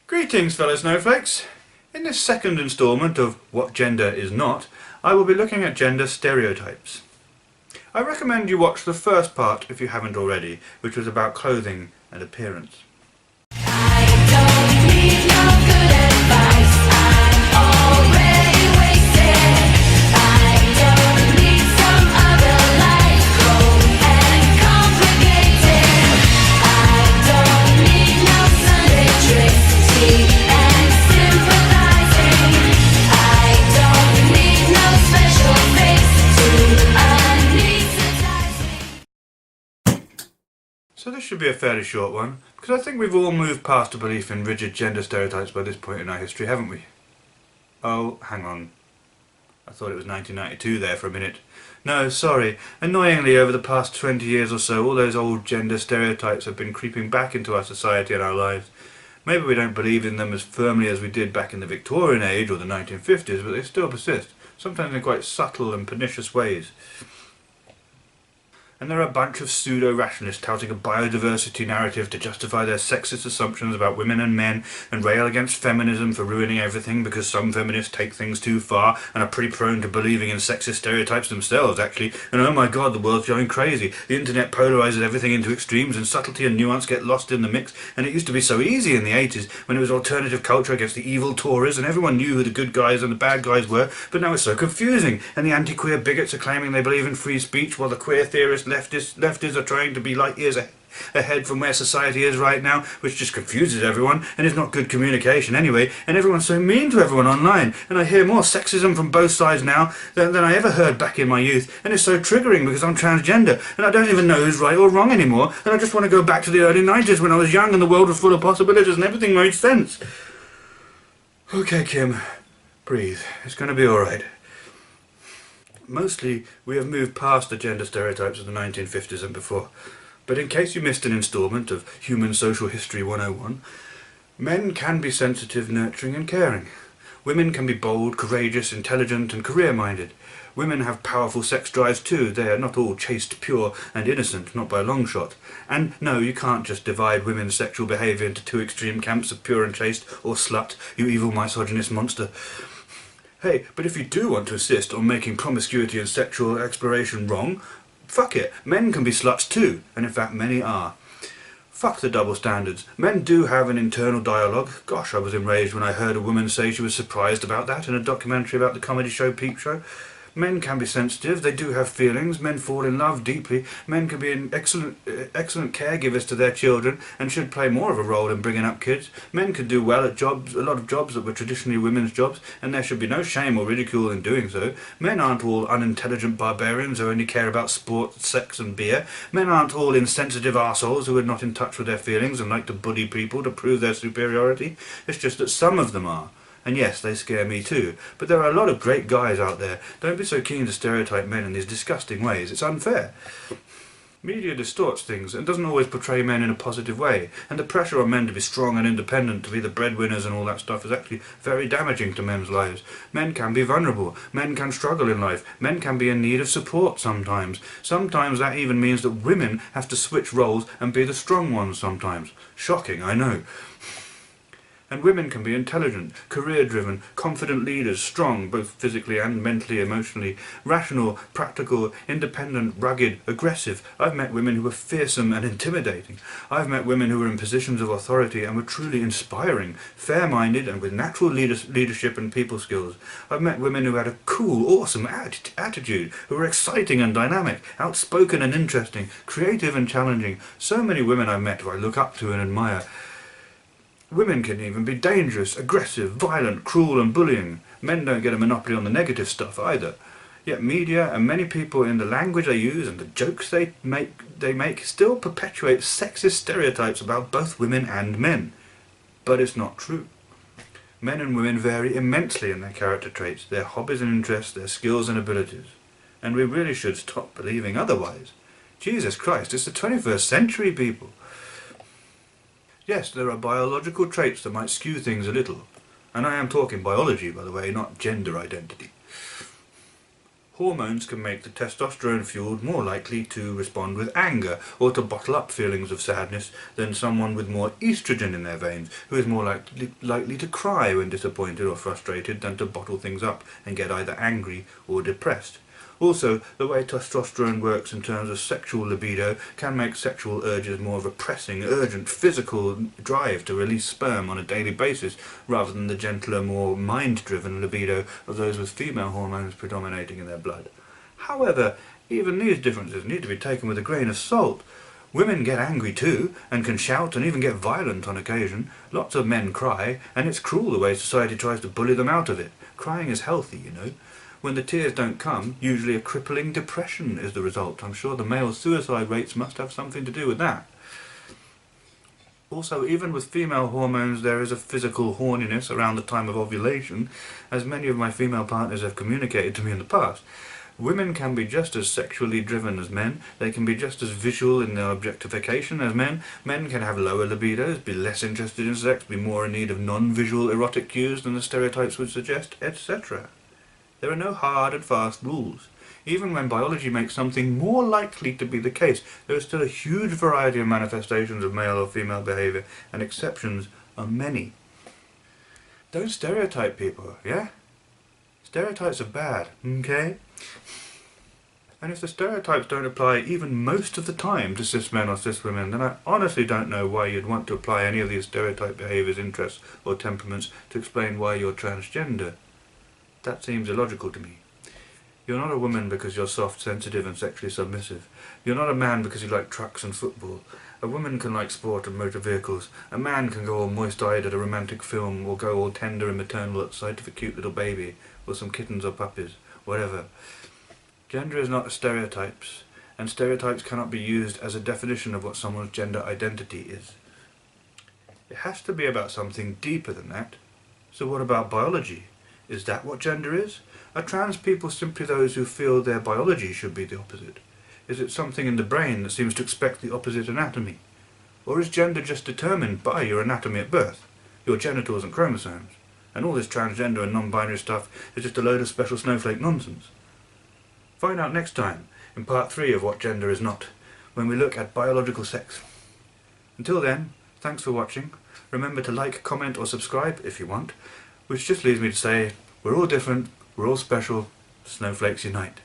Greetings fellow snowflakes! In this second instalment of What Gender Is Not, I will be looking at gender stereotypes. I recommend you watch the first part if you haven't already, which was about clothing and appearance. I don't need no good advice, I'm already wasted. I don't need some other life cold and complicated. I don't need no Sunday tricks, tea and sympathizing. I don't need no special face to anesthetize me. So this should be a fairly short one, because I think we've all moved past a belief in rigid gender stereotypes by this point in our history, haven't we? Oh, hang on. I thought it was 1992 there for a minute. No, sorry. Annoyingly, over the past 20 years or so, all those old gender stereotypes have been creeping back into our society and our lives. Maybe we don't believe in them as firmly as we did back in the Victorian age or the 1950s, but they still persist, sometimes in quite subtle and pernicious ways. And there are a bunch of pseudo-rationalists touting a biodiversity narrative to justify their sexist assumptions about women and men, and rail against feminism for ruining everything because some feminists take things too far and are pretty prone to believing in sexist stereotypes themselves, actually. And oh my god, the world's going crazy. The internet polarizes everything into extremes, and subtlety and nuance get lost in the mix. And it used to be so easy in the 80s when it was alternative culture against the evil Tories and everyone knew who the good guys and the bad guys were, but now it's so confusing, and the anti-queer bigots are claiming they believe in free speech while the queer theorists leftists are trying to be light years ahead from where society is right now, which just confuses everyone and is not good communication anyway. And everyone's so mean to everyone online, and I hear more sexism from both sides now than I ever heard back in my youth, and it's so triggering because I'm transgender and I don't even know who's right or wrong anymore, and I just want to go back to the early 90s when I was young and the world was full of possibilities and everything made sense. Okay, Kim, breathe. It's going to be alright. Mostly, we have moved past the gender stereotypes of the 1950s and before. But in case you missed an instalment of Human Social History 101, men can be sensitive, nurturing and caring. Women can be bold, courageous, intelligent and career-minded. Women have powerful sex drives too. They are not all chaste, pure and innocent, not by a long shot. And no, you can't just divide women's sexual behaviour into two extreme camps of pure and chaste or slut, you evil misogynist monster. Hey, but if you do want to insist on making promiscuity and sexual exploration wrong, fuck it, men can be sluts too, and in fact many are. Fuck the double standards. Men do have an internal dialogue. Gosh, I was enraged when I heard a woman say she was surprised about that in a documentary about the comedy show Peep Show. Men can be sensitive, they do have feelings, men fall in love deeply, men can be excellent caregivers to their children and should play more of a role in bringing up kids. Men can do well at jobs, a lot of jobs that were traditionally women's jobs, and there should be no shame or ridicule in doing so. Men aren't all unintelligent barbarians who only care about sport, sex and beer. Men aren't all insensitive arseholes who are not in touch with their feelings and like to bully people to prove their superiority. It's just that some of them are. And yes, they scare me too, but there are a lot of great guys out there. Don't be so keen to stereotype men in these disgusting ways, it's unfair. Media distorts things and doesn't always portray men in a positive way, and the pressure on men to be strong and independent, to be the breadwinners and all that stuff is actually very damaging to men's lives. Men can be vulnerable, men can struggle in life, men can be in need of support sometimes. Sometimes that even means that women have to switch roles and be the strong ones sometimes. Shocking, I know. And women can be intelligent, career-driven, confident leaders, strong, both physically and mentally, emotionally, rational, practical, independent, rugged, aggressive. I've met women who were fearsome and intimidating. I've met women who were in positions of authority and were truly inspiring, fair-minded and with natural leadership and people skills. I've met women who had a cool, awesome attitude, who were exciting and dynamic, outspoken and interesting, creative and challenging. So many women I've met who I look up to and admire. Women can even be dangerous, aggressive, violent, cruel and bullying. Men don't get a monopoly on the negative stuff either. Yet media and many people in the language they use and the jokes they make still perpetuate sexist stereotypes about both women and men. But it's not true. Men and women vary immensely in their character traits, their hobbies and interests, their skills and abilities. And we really should stop believing otherwise. Jesus Christ, it's the 21st century, people. Yes, there are biological traits that might skew things a little. And I am talking biology, by the way, not gender identity. Hormones can make the testosterone-fueled more likely to respond with anger or to bottle up feelings of sadness than someone with more estrogen in their veins, who is more likely to cry when disappointed or frustrated than to bottle things up and get either angry or depressed. Also, the way testosterone works in terms of sexual libido can make sexual urges more of a pressing, urgent, physical drive to release sperm on a daily basis, rather than the gentler, more mind-driven libido of those with female hormones predominating in their blood. However, even these differences need to be taken with a grain of salt. Women get angry too, and can shout and even get violent on occasion. Lots of men cry, and it's cruel the way society tries to bully them out of it. Crying is healthy, you know. When the tears don't come, usually a crippling depression is the result. I'm sure the male suicide rates must have something to do with that. Also, even with female hormones, there is a physical horniness around the time of ovulation, as many of my female partners have communicated to me in the past. Women can be just as sexually driven as men. They can be just as visual in their objectification as men. Men can have lower libidos, be less interested in sex, be more in need of non-visual erotic cues than the stereotypes would suggest, etc. There are no hard and fast rules. Even when biology makes something more likely to be the case, there is still a huge variety of manifestations of male or female behaviour, and exceptions are many. Don't stereotype people, yeah? Stereotypes are bad, okay? And if the stereotypes don't apply even most of the time to cis men or cis women, then I honestly don't know why you'd want to apply any of these stereotype behaviours, interests or temperaments to explain why you're transgender. That seems illogical to me. You're not a woman because you're soft, sensitive and sexually submissive. You're not a man because you like trucks and football. A woman can like sport and motor vehicles. A man can go all moist-eyed at a romantic film, or go all tender and maternal at sight of a cute little baby, or some kittens or puppies, whatever. Gender is not stereotypes, and stereotypes cannot be used as a definition of what someone's gender identity is. It has to be about something deeper than that. So what about biology? Is that what gender is? Are trans people simply those who feel their biology should be the opposite? Is it something in the brain that seems to expect the opposite anatomy? Or is gender just determined by your anatomy at birth, your genitals and chromosomes, and all this transgender and non-binary stuff is just a load of special snowflake nonsense? Find out next time, in part 3 of What Gender Is Not, when we look at biological sex. Until then, thanks for watching. Remember to like, comment or subscribe if you want. Which just leaves me to say, we're all different, we're all special, snowflakes unite.